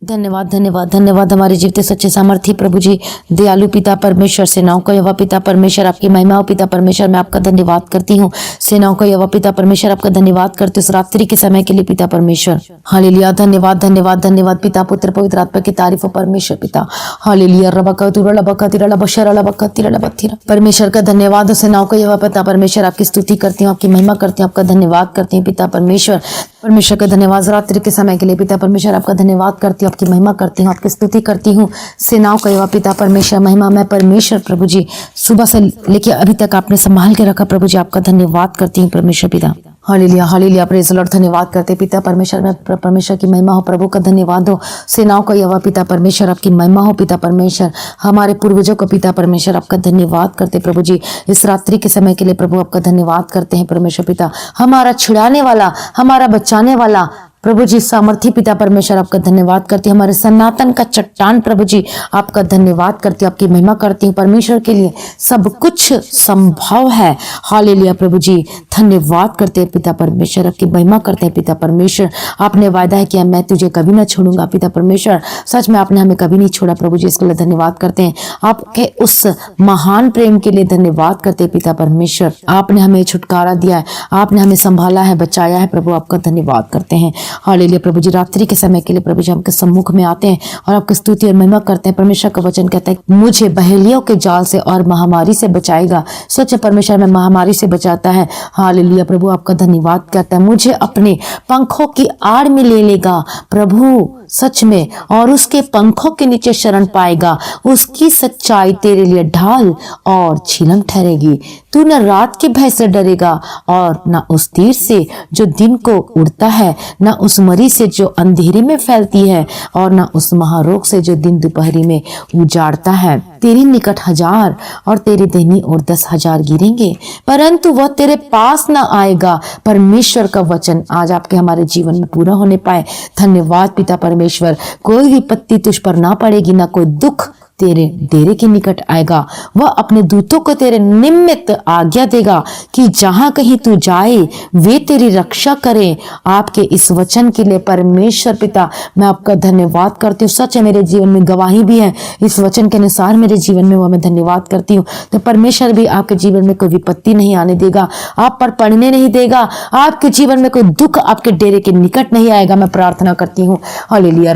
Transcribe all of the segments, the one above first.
धन्यवाद धन्यवाद धन्यवाद हमारे जीवते सच्चे सामर्थी प्रभु जी, दयालु पिता परमेश्वर, सेनाओं का यहोवा पिता परमेश्वर, आपकी महिमा हो पिता परमेश्वर। मैं आपका धन्यवाद करती हूँ। सेनाओं का यहोवा पिता परमेश्वर, आपका धन्यवाद करती हूँ इस रात्रि के समय के लिए पिता परमेश्वर। हालेलुया, धन्यवाद धन्यवाद धन्यवाद पिता पुत्र पवित्र आत्मा की तारीफ हो परमेश्वर पिता। हालेलुया, परमेश्वर का धन्यवाद हो। सेनाओं का यहोवा पिता परमेश्वर, आपकी स्तुति करती हूँ, आपकी महिमा करती हूँ, आपका धन्यवाद करती हूँ पिता परमेश्वर। परमेश्वर का धन्यवाद रात्रि के समय के लिए पिता परमेश्वर, आपका धन्यवाद करती हूँ, आपकी महिमा करती हूँ, आपकी स्तुति करती हूँ। सेनाओं का यहोवा पिता परमेश्वर, महिमा मैं परमेश्वर प्रभु जी, सुबह से लेके अभी तक आपने संभाल के रखा प्रभु जी, आपका धन्यवाद करती हूँ परमेश्वर पिता। Hallelujah hallelujah, praise the Lord, धन्यवाद करते पिता परमेश्वर में परमेश्वर की महिमा हो, प्रभु का धन्यवाद हो। सेनाओं का यहोवा पिता परमेश्वर, आपकी महिमा हो पिता परमेश्वर। हमारे पूर्वजों को पिता परमेश्वर, आपका धन्यवाद करते प्रभु जी, इस रात्रि के समय के लिए प्रभु आपका धन्यवाद करते हैं परमेश्वर पिता। हमारा छुड़ाने वाला, हमारा बचाने वाला प्रभु जी, सामर्थी पिता परमेश्वर, आपका धन्यवाद करती हूँ। हमारे सनातन का चट्टान प्रभु जी, आपका धन्यवाद करती हूँ, आपकी महिमा करती हूँ। परमेश्वर के लिए सब कुछ संभव है। हालेलुया प्रभु जी, धन्यवाद करते हैं पिता परमेश्वर, आपकी महिमा करते हैं पिता परमेश्वर। आपने वायदा है कि मैं तुझे कभी ना छोड़ूंगा पिता परमेश्वर। सच में आपने हमें कभी नहीं छोड़ा प्रभु जी, इसके लिए धन्यवाद करते हैं। आपके उस महान प्रेम के लिए धन्यवाद करते हैं पिता परमेश्वर। आपने हमें छुटकारा दिया है, आपने हमें संभाला है, बचाया है प्रभु, आपका धन्यवाद करते हैं। हालेलुया प्रभु जी, रात्रि के समय के लिए प्रभु जी आपके सम्मुख में आते हैं और आपकी स्तुति और महिमा करते हैं। परमेश्वर का वचन कहता है मुझे बहेलियों के जाल से और महामारी से बचाएगा। सच परमेश्वर में महामारी से बचाता है। हालेलुया प्रभु, आपका धन्यवाद करता है। मुझे अपने पंखों की आड़ में ले लेगा प्रभु, सच में, और उसके पंखों के नीचे शरण पाएगा। उसकी सच्चाई तेरे लिए ढाल और झिलम ठहरेगी। तू न रात के भय से डरेगा और न उस तीर से जो दिन को उड़ता है, न उस मरी से जो अंधेरे में फैलती है, और न उस महारोग से जो दिन दोपहरी में उजाड़ता है। तेरे निकट 1000 और तेरे दाहिनी ओर 10,000 गिरेंगे, परंतु वह तेरे पास न आएगा। परमेश्वर का वचन आज आपके हमारे जीवन में पूरा होने पाए। धन्यवाद पिता परमेश्वर। कोई विपत्ति तुझ पर ना पड़ेगी, ना कोई दुख तेरे डेरे के निकट आएगा। वह अपने दूतों को तेरे निमित्त आज्ञा देगा कि जहां कहीं तू जाए वे तेरी रक्षा करें। आपके इस वचन के लिए परमेश्वर पिता, मैं आपका धन्यवाद करती हूँ। सच है, मेरे जीवन में गवाही भी है इस वचन के अनुसार मेरे जीवन में, वह मैं धन्यवाद करती हूँ। तो परमेश्वर भी आपके जीवन में कोई विपत्ति नहीं आने देगा, आप पर पड़ने नहीं देगा। आपके जीवन में कोई दुख आपके डेरे के निकट नहीं आएगा, मैं प्रार्थना करती हूँ। हालेलुया,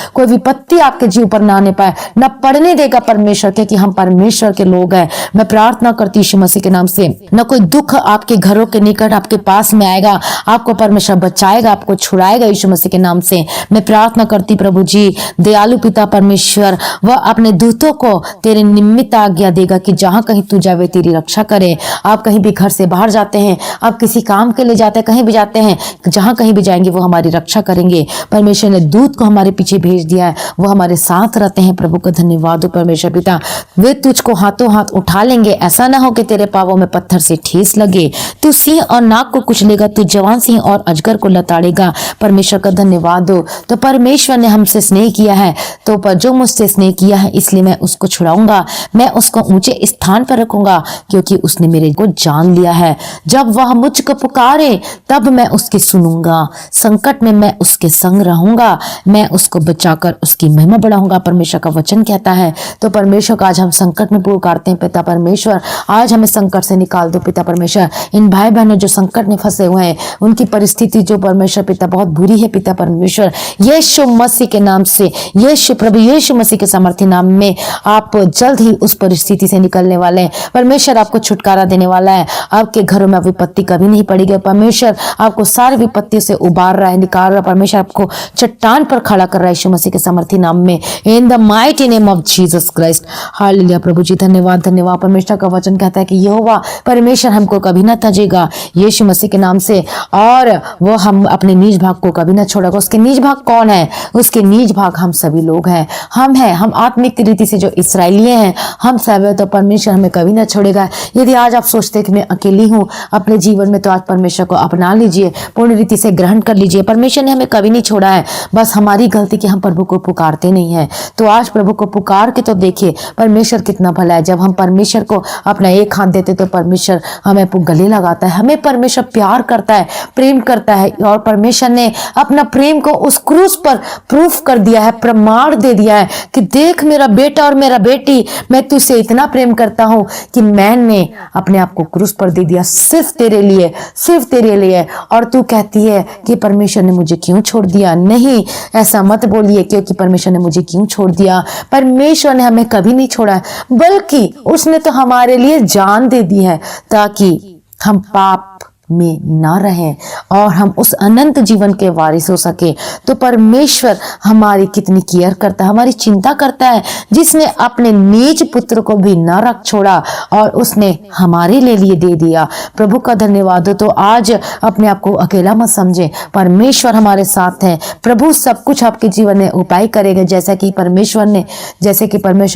कोई विपत्ति आपके जीव पर ना आने पाए, न पड़ने देगा परमेश्वर, क्योंकि हम परमेश्वर के लोग हैं। मैं प्रार्थना करती यीशु मसीह के नाम से, न कोई दुख आपके घरों के निकट आपके पास में आएगा। आपको परमेश्वर बचाएगा, आपको छुड़ाएगा यीशु मसीह के नाम से। मैं प्रार्थना करती प्रभु जी, दयालु पिता परमेश्वर, वह अपने दूतों को तेरे निमित्त आज्ञा देगा कि जहां कहीं तू जावे तेरी रक्षा करे। आप कहीं भी घर से बाहर जाते हैं, आप किसी काम के लिए जाते हैं, कहीं भी जाते हैं, जहां कहीं भी जाएंगे वो हमारी रक्षा करेंगे। परमेश्वर ने दूत को हमारे पीछे भेज दिया है, वो हमारे साथ रहते हैं। प्रभु का धन्यवाद हो परमेश्वर पिता। वे तुझको हाथों हाथ उठा लेंगे, ऐसा ना हो कि तेरे पांवों में पत्थर से ठेस लगे। तू सिंह और नाग को कुचलेगा, तू जवान सिंह और अजगर को लताड़ेगा। परमेश्वर का धन्यवाद हो। तो परमेश्वर ने हमसे स्नेह किया है, तो पर जो मुझसे स्नेह किया है इसलिए मैं उसको छुड़ाऊंगा, मैं उसको ऊंचे स्थान पर रखूंगा, क्योंकि उसने मेरे को जान लिया है। जब वह मुझको पुकारे तब मैं उसकी सुनूंगा, संकट में मैं उसके संग रहूंगा, मैं उसको बचाकर उसकी महिमा बढ़ाऊंगा। परमेश्वर का वचन कहता है। तो परमेश्वर का आज हम संकट में पुकारते हैं पिता परमेश्वर, आज हमें संकट से निकाल दो पिता परमेश्वर। इन भाई बहनों जो संकट में फंसे हुए हैं, उनकी परिस्थिति जो परमेश्वर पिता बहुत बुरी है पिता परमेश्वर, यीशु मसीह के नाम से, यीशु प्रभु यीशु मसीह के सामर्थ्य नाम में आप जल्द ही उस परिस्थिति से निकलने वाले हैं। परमेश्वर आपको छुटकारा देने वाला है। आपके घरों में विपत्ति कभी नहीं पड़ेगी। परमेश्वर आपको सारी विपत्ति से उबार रहा है, निकाल रहा है। परमेश्वर आपको चट्टान पर खड़ा कर रहा है यीशु मसीह के सामर्थ्य नाम में, in the mighty name of Jesus Christ. Hallelujah प्रभु जी, धन्यवाद धन्यवाद। परमेश्वर का वचन कहता है कि यहोवा परमेश्वर हमको कभी ना तजेगा यीशु मसीह के नाम से, और वो हम अपने निज भाग को कभी ना छोड़ेगा। उसके निज भाग कौन है? उसके निज भाग हम सभी लोग हैं, हम हैं, हम आत्मिक रीति से जो इसराइली हैं, हम सब। तो परमेश्वर हमें कभी ना छोड़ेगा। यदि आज आप सोचते कि मैं अकेली हूँ अपने जीवन में, तो आज परमेश्वर को अपना लीजिए, पूर्ण रीति से ग्रहण कर लीजिए। परमेश्वर ने हमें कभी नहीं छोड़ा है, बस हमारी गलती कि हम प्रभु को पुकारते नहीं है। तो आज प्रभु को पुकार के तो देखिए परमेश्वर कितना भला है। जब हम परमेश्वर को अपना एक हाथ देते तो परमेश्वर हमें गले लगाता है। हमें परमेश्वर प्यार करता है, प्रेम करता है, और परमेश्वर ने अपना प्रेम को उस क्रूस पर प्रूफ कर दिया है, प्रमाण दे दिया है कि देख मेरा बेटा और मेरा बेटी, मैं तुझसे इतना प्रेम करता हूं कि मैंने अपने आप को क्रूस पर दे दिया सिर्फ तेरे लिए, सिर्फ तेरे लिए। और तू कहती है कि परमेश्वर ने मुझे क्यों छोड़ दिया। नहीं, ऐसा मत बोलिए क्योंकि परमेश्वर ने मुझे क्यों छोड़ दिया। परमेश्वर ने हमें कभी नहीं छोड़ा है, बल्कि उसने तो हमारे लिए जान दे दी है ताकि हम पाप में ना रहें और हम उस अनंत जीवन के वारिस हो सके। तो परमेश्वर हमारी कितनी केयर करता है, हमारी चिंता करता है, जिसने अपने निज पुत्र को भी न रख छोड़ा और उसने हमारे लिए दे दिया। प्रभु का धन्यवाद हो। तो आज अपने आप को अकेला मत समझे, परमेश्वर हमारे साथ है। प्रभु सब कुछ आपके जीवन में उपाय करेगा, जैसे कि परमेश्वर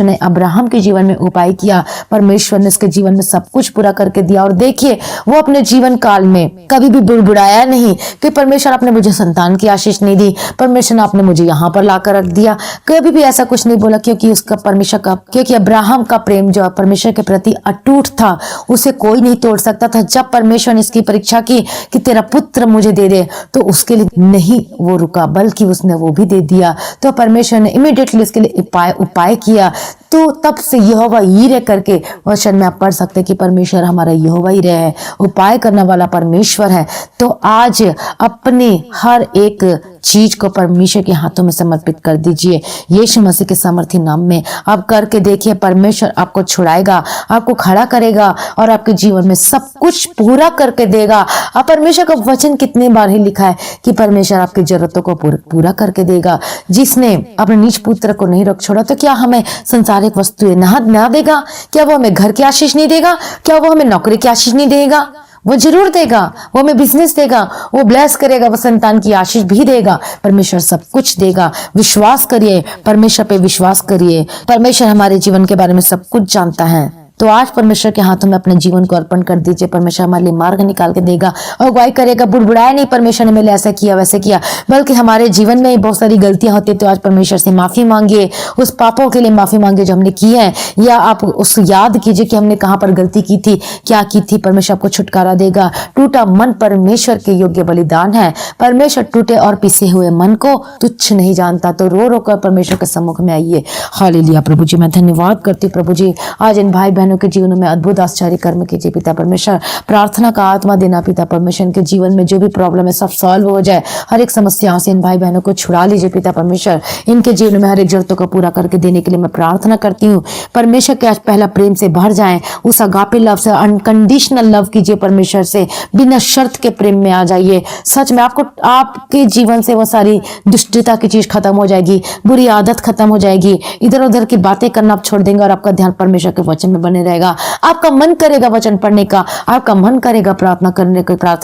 ने अब्राहम के जीवन में उपाय किया। परमेश्वर ने उसके जीवन में सब कुछ पूरा करके दिया। और देखिए वो अपने जीवन काल में कभी भी बुड़बुड़ाया नहीं कि परमेश्वर आपने मुझे संतान की आशीष नहीं दी, परमेश्वर ने आपने मुझे यहाँ पर लाकर रख दिया। कभी भी ऐसा कुछ नहीं बोला, क्योंकि अब्राहम का प्रेम जो परमेश्वर के प्रति अटूट था, उसे कोई नहीं तोड़ सकता था। जब परमेश्वर ने इसकी परीक्षा की कि तेरा पुत्र मुझे दे दे, तो उसके लिए नहीं वो रुका, बल्कि उसने वो भी दे दिया। तो परमेश्वर ने इमीडिएटली इसके लिए उपाय किया। तो तब से यहोवा यीरे करके वचन में आप पढ़ सकते कि परमेश्वर हमारा यहोवा यीरे है, उपाय करने वाला परमेश्वर है। तो आज अपने हर एक चीज को परमेश्वर के हाथों में समर्पित कर दीजिए। यीशु मसीह के सामर्थी नाम में आप करके देखिए, परमेश्वर आपको छुड़ाएगा, आपको खड़ा करेगा और आपके जीवन में सब कुछ पूरा करके देगा। अब परमेश्वर का वचन कितनी बार ही लिखा है कि परमेश्वर आपकी जरूरतों को पूरा करके देगा। जिसने अपने निज पुत्र को नहीं रख छोड़ा, तो क्या हमें संसारिक वस्तुएं ना देगा? क्या वो हमें घर की आशीष नहीं देगा? क्या वो हमें नौकरी की आशीष नहीं देगा? वो जरूर देगा। वो हमें बिजनेस देगा, वो ब्लेस करेगा, वो संतान की आशीष भी देगा। परमेश्वर सब कुछ देगा। विश्वास करिए, परमेश्वर पे विश्वास करिए। परमेश्वर हमारे जीवन के बारे में सब कुछ जानता है। तो आज परमेश्वर के हाथों में अपने जीवन को अर्पण कर दीजिए। परमेश्वर हमारे लिए मार्ग निकाल के देगा और अगुवाई करेगा। बुड़बुड़ाया नहीं परमेश्वर ने मेरे ऐसा किया वैसे किया, बल्कि हमारे जीवन में बहुत सारी गलतियां होती है। तो आज परमेश्वर से माफी मांगिए, उस पापों के लिए माफी मांगिए जो हमने की है, या आप उस याद कीजिए कि हमने कहाँ पर गलती की थी, क्या की थी। परमेश्वर आपको छुटकारा देगा। टूटा मन परमेश्वर के योग्य बलिदान है। परमेश्वर टूटे और पिसे हुए मन को तुच्छ नहीं जानता। तो रो रो कर परमेश्वर के सम्मुख में आइए। हालेलुया। प्रभु जी मैं धन्यवाद करती हूँ। प्रभु जी आज इन भाई बहनों के जीवनों में अद्भुत आश्चर्य कर्म कीजिए पिता परमेश्वर। प्रार्थना का आत्मा देना पिता परमेश्वर, इनके जीवन में जो भी प्रॉब्लम है सब सॉल्व हो जाए। हर एक समस्याओं से इन भाई बहनों को छुड़ा लीजिए पिता परमेश्वर। इनके जीवन में हर एक जरूरतों को पूरा करके देने के लिए मैं प्रार्थना करती हूँ। परमेश्वर के आज पहला प्रेम से भर जाएं, उस अगापे लव से, अनकंडीशनल लव कीजिए परमेश्वर से, बिना शर्त के प्रेम में आ जाइए। सच में आपके जीवन से वो सारी दुष्टता की चीज खत्म हो जाएगी, बुरी आदत खत्म हो जाएगी, इधर उधर की बातें करना आप छोड़ देंगे और आपका ध्यान परमेश्वर के वचन में बने रहेगा। आपका मन करेगा वचन पढ़ने का, आपका मन करेगा प्रार्थना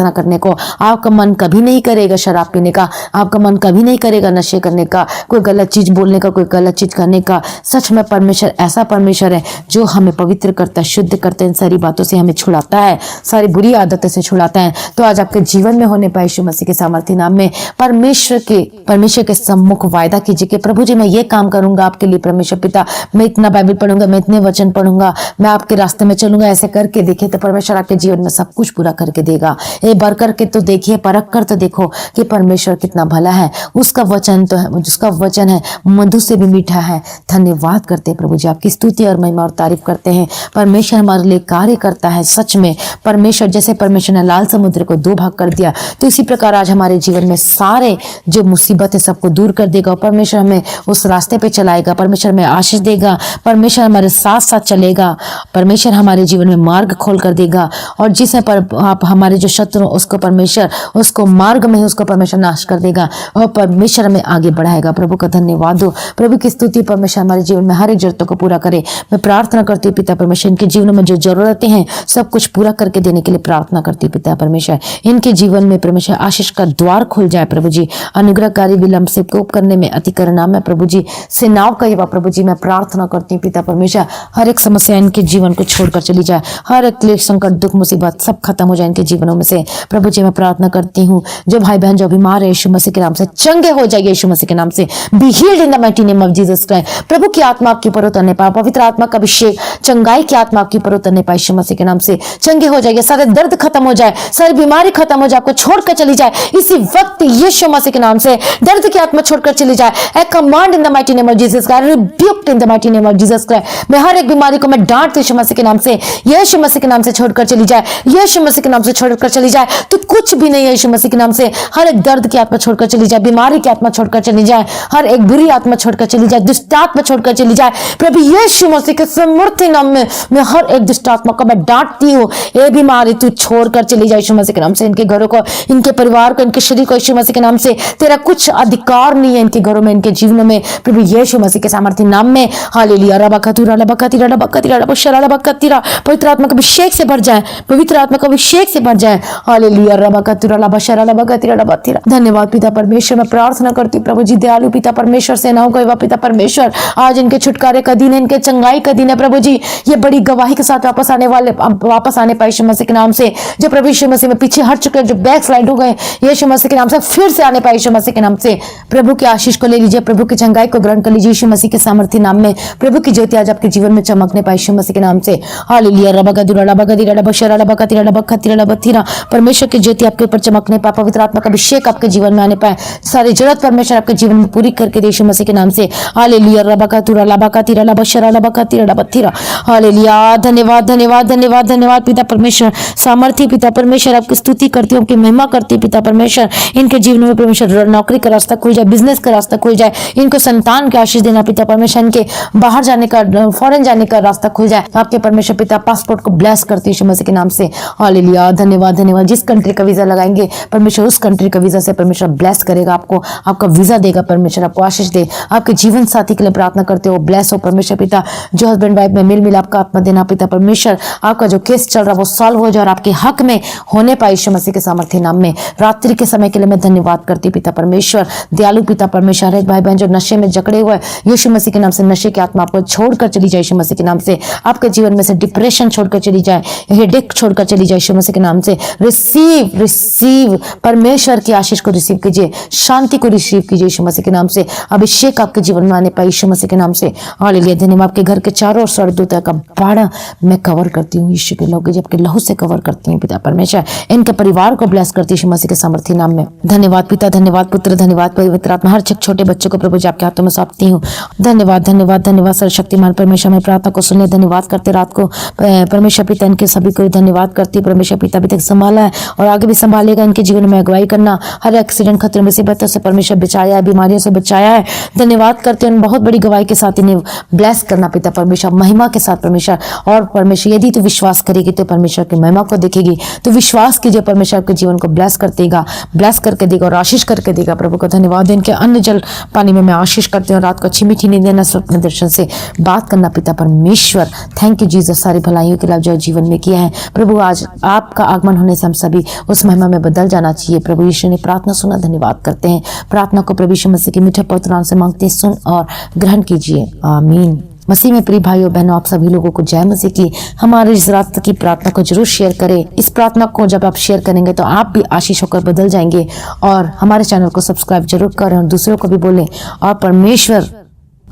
करने को, आपका मन कभी नहीं करेगा शराब पीने का, आपका मन कभी नहीं करेगा नशे करने का, कोई गलत चीज बोलने का, कोई गलत चीज करने का। सच में परमेश्वर ऐसा परमेश्वर है जो हमें पवित्र करता है, शुद्ध करता है, इन सारी बातों से हमें छुड़ाता है, सारी बुरी आदतों से छुड़ाता है। तो आज आपके जीवन में होने पाए यीशु मसीह के सामर्थी नाम में परमेश्वर के सम्मुख वायदा कीजिए कि प्रभु जी मैं ये काम करूंगा आपके लिए। परमेश्वर पिता मैं इतना बाइबल पढ़ूंगा, मैं इतने वचन पढ़ूंगा, मैं आपके रास्ते में चलूंगा। ऐसे करके देखिए तो परमेश्वर आपके जीवन में सब कुछ पूरा करके देगा। ये बर करके तो देखिए, परख कर तो देखो कि परमेश्वर कितना भला है। उसका वचन तो है, जिसका वचन है मधु से भी मीठा है। धन्यवाद करते हैं प्रभु जी, आपकी स्तुति और महिमा और तारीफ करते हैं। परमेश्वर हमारे लिए कार्य करता है। सच में परमेश्वर, जैसे परमेश्वर ने लाल समुद्र को 2 भाग कर दिया, तो इसी प्रकार आज हमारे जीवन में सारे जो मुसीबत है सबको दूर कर देगा। परमेश्वर हमें उस रास्ते पे चलाएगा, परमेश्वर हमें आशीष देगा, परमेश्वर हमारे साथ साथ चलेगा, परमेश्वर हमारे जीवन में मार्ग खोल कर देगा। और जिसे पर आप हमारे जो शत्रु उसको परमेश्वर उसको मार्ग में ही उसको परमेश्वर नाश कर देगा और परमेश्वर हमें आगे बढ़ाएगा। प्रभु का धन्यवाद हो, प्रभु की स्तुति। परमेश्वर हमारे जीवन में हर एक जरूरतों को पूरा करे। मैं प्रार्थना करती हूँ पिता परमेश्वर, इनके जीवन में जो जरूरतें हैं सब कुछ पूरा करके देने के लिए प्रार्थना करती हूँ पिता परमेश्वर। इनके जीवन में परमेश्वर आशीष का द्वार खुल जाए प्रभु जी। अनुग्रहकारी विलंब से कोप करने में अति करुणा में प्रभु जी, सेनाओं का यहोवा प्रभु जी मैं प्रार्थना करती हूँ पिता परमेश्वर। हर एक समस्या इनके इनके जीवन को छोड़कर चली जाए। हर एक क्लेश, संकट, दुख, मुसीबत सब खत्म हो जाए इनके जीवनों में से। प्रभु जी मैं प्रार्थना करती हूँ, जो भाई बहन जो बीमार है यीशु मसीह के नाम से चंगे हो जाइए, यीशु मसीह के नाम से। Be healed in the mighty name of Jesus Christ. प्रभु की आत्मा आपके ऊपर उतरने पाए, पवित्र आत्मा का अभिषेक, चंगाई की आत्मा आपके ऊपर उतरने पाए यीशु मसीह के नाम से। चंगे हो जाइए, सारे दर्द खत्म हो जाए, सारी बीमारी खत्म हो जाए, आपको छोड़कर चली जाए इसी वक्त यीशु मसीह के नाम से। दर्द की आत्मा छोड़कर चली जाए। आई command in the mighty name of Jesus Christ, rebuked in the mighty name of Jesus Christ. मैं हर एक बीमारी को मैं डांटती यीशु मसीह के नाम से, यीशु मसीह के नाम से छोड़कर चली जाए, यीशु मसीह के नाम से छोड़कर चली जाए। तो कुछ भी नहीं है यीशु मसीह के नाम से। हर एक दर्द की आत्मा छोड़कर चली जाए, बीमारी की आत्मा छोड़कर चली जाए, हर एक बुरी आत्मा छोड़कर चली जाए, दुष्ट आत्मा छोड़कर चली जाए। प्रभु यीशु मसीह के समर्थी नाम में मैं हर एक दुष्ट आत्मा को मैं डांटती हूँ, ये बीमारी तू छोड़कर चली जाए यीशु मसीह के नाम से। इनके घरों को, इनके परिवार को, इनके शरीर को यीशु मसीह के नाम से तेरा कुछ अधिकार नहीं है इनके घरों में, इनके जीवनों में। प्रभु यीशु मसीह के सामर्थ्य नाम में हालेलुया। रबकतुरा लबकतिरा लबकतिरा लबशरा लबकतिरा, पवित्र आत्मा का अभिषेक से भर जाए, पवित्र आत्मा का अभिषेक से भर जाए। हालेलुया। रबकतुरा लबशरा लबकतिरा लबकतिरा। धन्यवाद पिता परमेश्वर, मैं प्रार्थना करती हूँ प्रभु जी, दयालु पिता परमेश्वर, सेनाओं का पिता परमेश्वर, आज इनके छुटकारे का दिन है, इनके चंगाई का दिन है प्रभु जी। ये बड़ी गवाही के साथ वापस आने पाए यीशु मसीह के नाम से। जो प्रभु यीशु मसीह में पीछे हट चुके हैं, जो बैक स्लाइड हो गए, यीशु मसीह के नाम से फिर से आने पाए यीशु मसीह के नाम से। प्रभु की आशीष को ले लीजिए, प्रभु की चंगाई को ग्रहण कर लीजिए यीशु मसीह के सामर्थ्य नाम में। प्रभु की ज्योति आज आपके जीवन में चमकने पाए यीशु मसीह के नाम से। हालेलुया। रबकतुरा लबकतिरा लबशरा लबकतिरा लबकतिरा लबकतिरा, परमेश्वर की ज्योति आपके ऊपर चमकने पाए, पवित्र आत्मा का अभिषेक आपके जीवन में आने पाए, सारी जरूरत परमेश्वर आपके जीवन में पूरी करके दे यीशु मसीह के नाम से। हालेलुया। रबकतुरा लबकतिरा लबशरा लबकतिरा लबकतिरा। हालेलुया। धन्यवाद धन्यवाद धन्यवाद धन्यवाद पिता परमेश्वर, सामर्थ्य पिता परमेश्वर, आपकी स्तुति करती हूँ, आपकी महिमा करती हूँ पिता परमेश्वर। इनके जीवन में परमेश्वर नौकरी का रास्ता खुल जाए, बिजनेस का रास्ता खुल जाए, इनको संतान की आशीष देना पिता परमेश्वर, इनके बाहर जाने का, फॉरेन जाने का रास्ता खुल जाए आपके परमेश्वर पिता। पासपोर्ट को ब्लेस करती यीशु मसीह के नाम से। हालेलुया। धन्यवाद धन्यवाद। जिस कंट्री का वीजा लगाएंगे परमेश्वर, उस कंट्री का वीजा से परमेश्वर ब्लेस करेगा आपको, आपका वीजा देगा परमेश्वर, आपको आशीष दे। आपके जीवन साथी के लिए प्रार्थना करते हो, ब्लेस हो परमेश्वर पिता। जो हस्बैंड वाइफ में मिल मिलाप का आत्मा देना पिता परमेश्वर, आपका जो केस चल रहा है वो सॉल्व हो जाए और आपके हक में होने पाए यीशु मसीह के सामर्थ्य नाम में। रात्रि के समय के लिए मैं धन्यवाद करती पिता परमेश्वर, दयालु पिता परमेश्वर। एक भाई बहन जो नशे में जकड़े हुए यीशु मसीह के नाम से, नशे की आत्मा आपको छोड़कर चली जाए यीशु मसीह के नाम से। आपके जीवन में से डिप्रेशन छोड़कर चली जाए, हेडेक छोड़कर चली जाए यीशु मसीह के नाम से। रिसीव परमेश्वर की आशीष को रिसीव कीजिए, शांति को रिसीव कीजिए यीशु मसीह के नाम से। अभिषेक आपके जीवन में आने पाए यीशु मसीह के नाम से। हालेलुया। धन्यवाद। आपके घर के चारों ओर स्वर्गदूतों का बाड़ा मैं कवर करती हूँ यीशु के लहू, जबकि लहू से कवर करती हूँ पिता परमेश्वर। इनके परिवार को ब्लेस करती यीशु मसीह के सामर्थ्य नाम में। धन्यवाद पिता, धन्यवाद पुत्र, धन्यवाद पवित्र आत्मा। हर छोटे बच्चों को प्रभु जी आपके हाथों में सौंपती हूँ। धन्यवाद धन्यवाद धन्यवाद सर्वशक्तिमान परमेश्वर, मैं प्रार्थना को सुने। धन्यवाद करते रात को परमेश्वर पिता, इनके सभी को धन्यवाद करती परमेश्वर पिता। अभी तक संभाला है और आगे भी संभालेगा। इनके जीवन में अगुवाई करना, हर एक्सीडेंट, खतरे, मुसीबतों से परमेश्वर बचाया है, बीमारियों से बचाया है। धन्यवाद करते हैं, बहुत बड़ी गवाही के साथ इन्हें ब्लेस करना पिता परमेश्वर, महिमा के साथ परमेश्वर। और परमेश्वर यदि तू विश्वास करेगी तो परमेश्वर की महिमा को देखेगी। तो विश्वास कीजिए, परमेश्वर आपके जीवन को ब्लेस कर देगा, ब्लेस करके देगा और आशीष करके देगा। प्रभु को धन्यवाद। इनके अन्न जल पानी में मैं आशीष करती हूँ। रात को अच्छी मीठी नींद देना, स्वप्न दर्शन से बात करना पिता परमेश्वर। थैंक यू जीसस, सारी भलाइयों के लाभ जो जीवन में किया है प्रभु। आज आपका आगमन होने से हम सभी उस महिमा में बदल जाना चाहिए। प्रभु यीशु ने प्रार्थना सुना, धन्यवाद करते हैं। प्रार्थना को प्रभु यीशु मसीह के मीठे पवित्र नाम से मांगते हैं, सुन और ग्रहण कीजिए, आमीन। मसीह में प्रिय भाइयों बहनों, आप सभी लोगों को जय मसीह की। हमारे इस रात की प्रार्थना को जरूर शेयर करें। इस प्रार्थना को जब आप शेयर करेंगे तो आप भी आशीष होकर बदल जाएंगे। और हमारे चैनल को सब्सक्राइब जरूर करें और दूसरों को भी बोलें। और परमेश्वर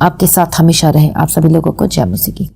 आपके साथ हमेशा रहे। आप सभी लोगों को जय मसीह की।